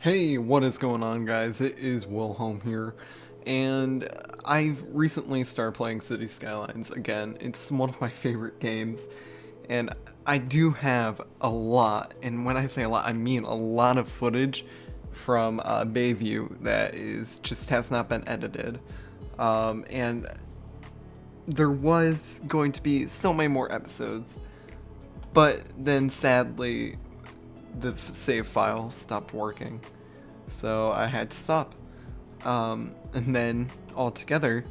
Hey, what is going on, guys? It is WillHellmm here, and I've recently started playing City Skylines again. It's one of my favorite games, and I do have a lot, and when I say a lot, I mean a lot of footage from Bayview that is just has not been edited, and there was going to be so many more episodes, but then sadly the save file stopped working, so I had to stop. And then altogether,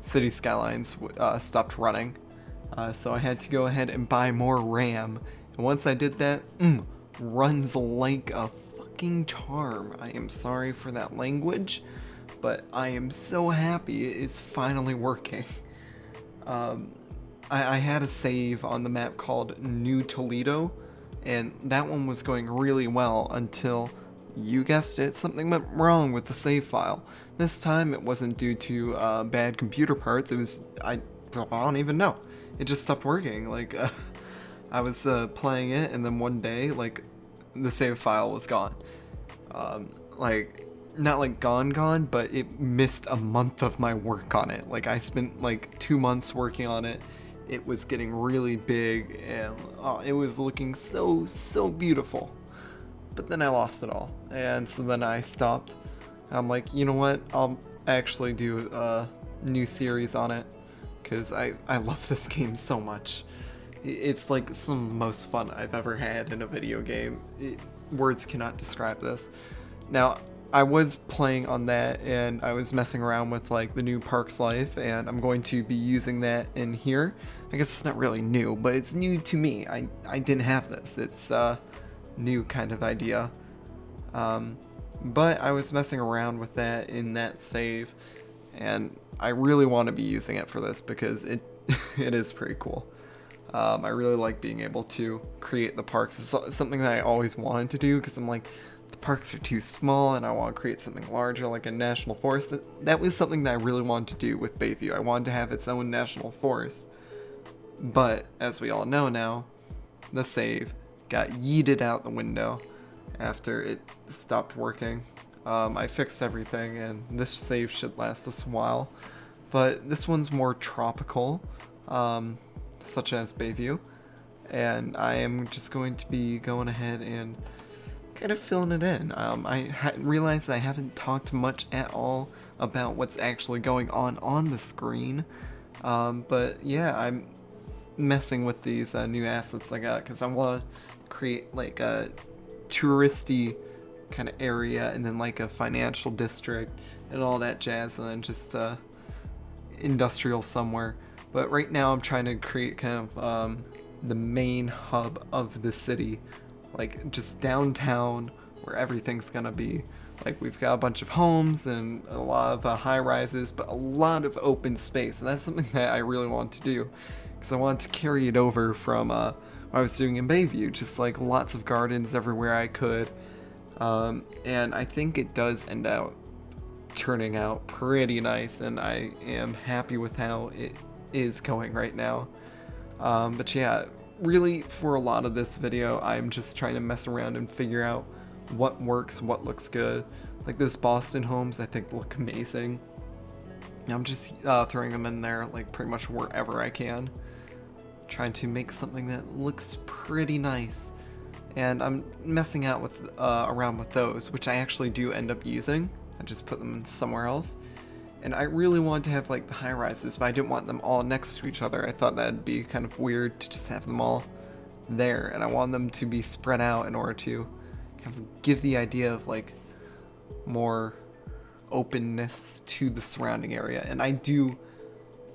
City Skylines stopped running, so I had to go ahead and buy more RAM. And once I did that, runs like a fucking charm. I am sorry for that language, but I am so happy it is finally working. I had a save on the map called New Toledo, and that one was going really well until, you guessed it, something went wrong with the save file. This time it wasn't due to bad computer parts, it was, I don't even know. It just stopped working. I was playing it, and then one day, the save file was gone. Not like gone, but it missed a month of my work on it. Like, I spent like 2 months working on it. It was getting really big, and it was looking so beautiful. But then I lost it all, and so then I stopped. I'm like, you know what? I'll actually do a new series on it, because I love this game so much. It's like some of the most fun I've ever had in a video game. Words cannot describe this. Now, I was playing on that, and I was messing around with like the new Parks Life, and I'm going to be using that in here. I guess it's not really new, but it's new to me. I didn't have this. It's a new kind of idea. But I was messing around with that in that save, and I really want to be using it for this because it it is pretty cool. I really like being able to create the parks. It's something that I always wanted to do, because I'm like, the parks are too small and I want to create something larger like a national forest. That was something that I really wanted to do with Bayview. I wanted to have its own national forest. But as we all know now, the save got yeeted out the window after it stopped working. I fixed everything, and this save should last us a while. But this one's more tropical, such as Bayview, and I am just going to be going ahead and kind of filling it in. I realized I haven't talked much at all about what's actually going on the screen, but yeah, I'm messing with these new assets I got because I want to create like a touristy kind of area, and then like a financial district and all that jazz, and then just industrial somewhere. But right now I'm trying to create kind of the main hub of the city, like just downtown where everything's gonna be. Like, we've got a bunch of homes and a lot of high rises, but a lot of open space, and that's something that I really want to do, because I want to carry it over from what I was doing in Bayview, just like lots of gardens everywhere I could. And I think it does end out turning out pretty nice, and I am happy with how it is going right now. But yeah, really for a lot of this video, I'm just trying to mess around and figure out what works, what looks good. Like those Boston homes, I think look amazing. I'm just throwing them in there like pretty much wherever I can, trying to make something that looks pretty nice. And I'm messing out with around with those, which I actually do end up using. I just put them in somewhere else. And I really wanted to have like the high rises, but I didn't want them all next to each other. I thought that'd be kind of weird to just have them all there, and I wanted them to be spread out in order to kind of give the idea of like more openness to the surrounding area. And I do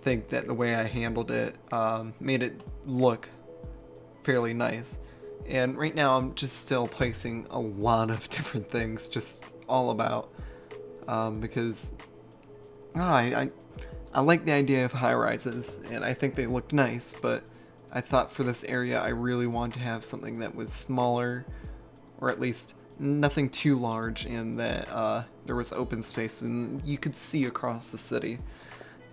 think that the way I handled it made it look fairly nice. And right now I'm just still placing a lot of different things just all about, because I like the idea of high rises, and I think they look nice, but I thought for this area I really wanted to have something that was smaller, or at least nothing too large, and that there was open space and you could see across the city.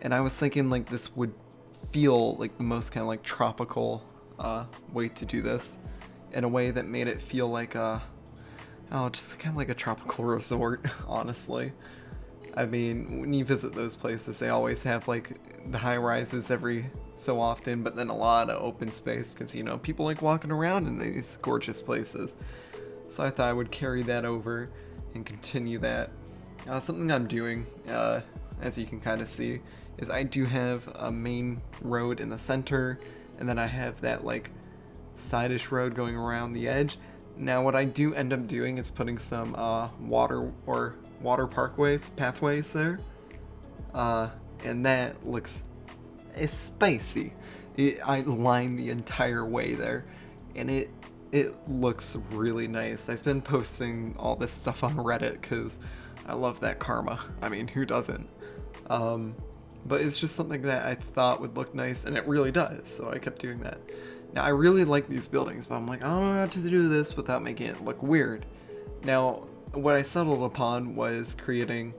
And I was thinking like this would feel like the most kind of like tropical way to do this, in a way that made it feel like oh, just kind of like a tropical resort, honestly. I mean, when you visit those places, they always have like the high rises every so often, but then a lot of open space because, you know, people like walking around in these gorgeous places. So I thought I would carry that over and continue that. Something I'm doing, as you can kind of see, is I do have a main road in the center, and then I have that like side-ish road going around the edge. Now what I do end up doing is putting some water pathways there, and that looks spicy. I line the entire way there, and it looks really nice. I've been posting all this stuff on Reddit because I love that karma. I mean, who doesn't? But it's just something that I thought would look nice, and it really does, so I kept doing that. Now, I really like these buildings, but I'm like, I don't know how to do this without making it look weird. Now, what I settled upon was creating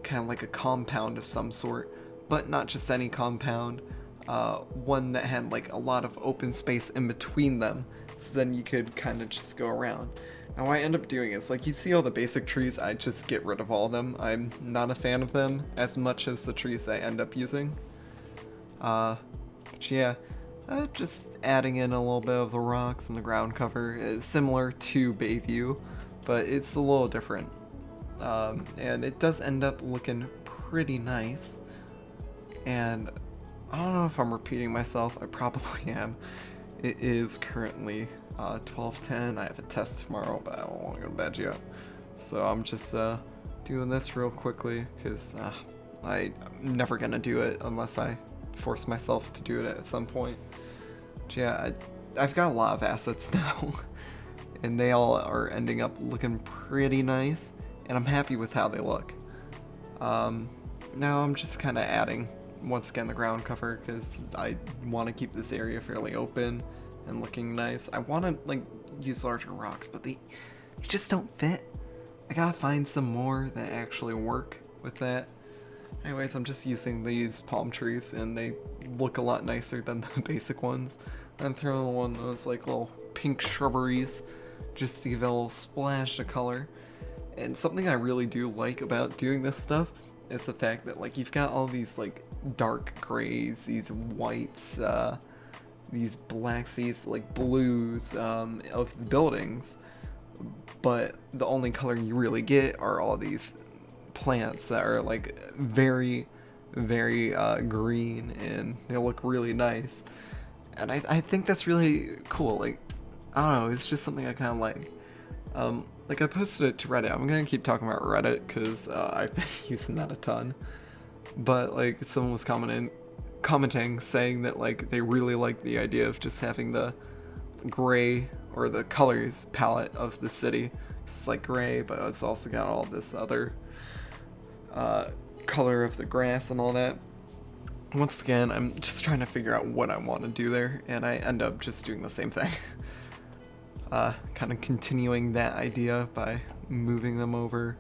kind of like a compound of some sort, but not just any compound, one that had like a lot of open space in between them, so then you could kind of just go around. Now what I end up doing is, like, you see all the basic trees, I just get rid of all of them. I'm not a fan of them as much as the trees I end up using. But yeah, just adding in a little bit of the rocks and the ground cover is similar to Bayview, but it's a little different. And it does end up looking pretty nice. And I don't know if I'm repeating myself, I probably am. It is currently 12:10. I have a test tomorrow, but I don't want to go to bed yet. So I'm just doing this real quickly because I'm never gonna do it unless I force myself to do it at some point. But yeah, I've got a lot of assets now, and they all are ending up looking pretty nice, and I'm happy with how they look. Now I'm just kind of adding, once again, the ground cover because I want to keep this area fairly open and looking nice. I want to like use larger rocks, but they just don't fit. I gotta find some more that actually work with that. Anyways, I'm just using these palm trees, and they look a lot nicer than the basic ones. I'm throwing one of those like little pink shrubberies just to give it a little splash of color. And something I really do like about doing this stuff is the fact that like you've got all these like dark grays, these whites, these blacks, these like blues of the buildings, but the only color you really get are all these plants that are like very, very green, and they look really nice. And I think that's really cool. Like, I don't know, it's just something I kind of like. Like I posted it to Reddit. I'm gonna keep talking about Reddit because I've been using that a ton. But like someone was commenting saying that like they really like the idea of just having the gray or the colors palette of the city. It's like gray, but it's also got all this other color of the grass and all that. Once again, I'm just trying to figure out what I want to do there, and I end up just doing the same thing. Kind of continuing that idea by moving them over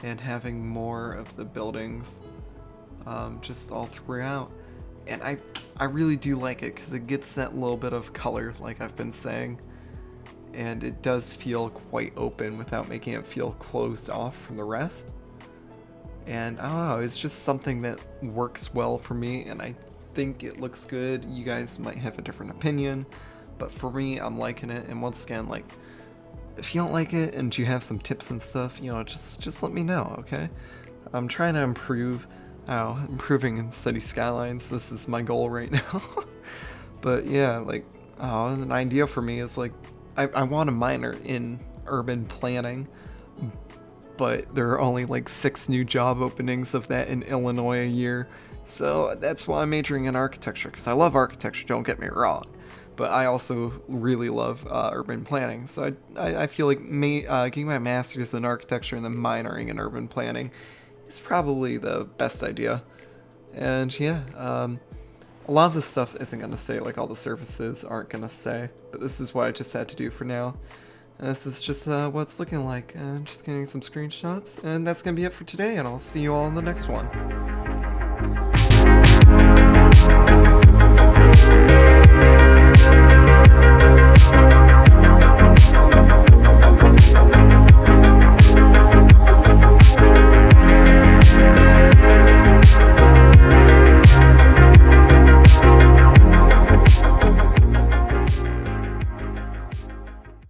and having more of the buildings just all throughout. And I really do like it because it gets that little bit of color, like I've been saying, and it does feel quite open without making it feel closed off from the rest. And I don't know, it's just something that works well for me, and I think it looks good. You guys might have a different opinion, but for me, I'm liking it. And once again, like, if you don't like it and you have some tips and stuff, you know, just let me know, okay? I'm trying to improve. Improving in city skylines. This is my goal right now. But yeah, like, an idea for me is like, I want a minor in urban planning, but there are only like 6 new job openings of that in Illinois a year. So that's why I'm majoring in architecture, because I love architecture, don't get me wrong. But I also really love urban planning. So I feel like getting my master's in architecture and then minoring in urban planning is probably the best idea. And yeah, a lot of this stuff isn't going to stay, like all the surfaces aren't going to stay. But this is what I just had to do for now. And this is just what it's looking like. Just getting some screenshots. And that's going to be it for today, and I'll see you all in the next one.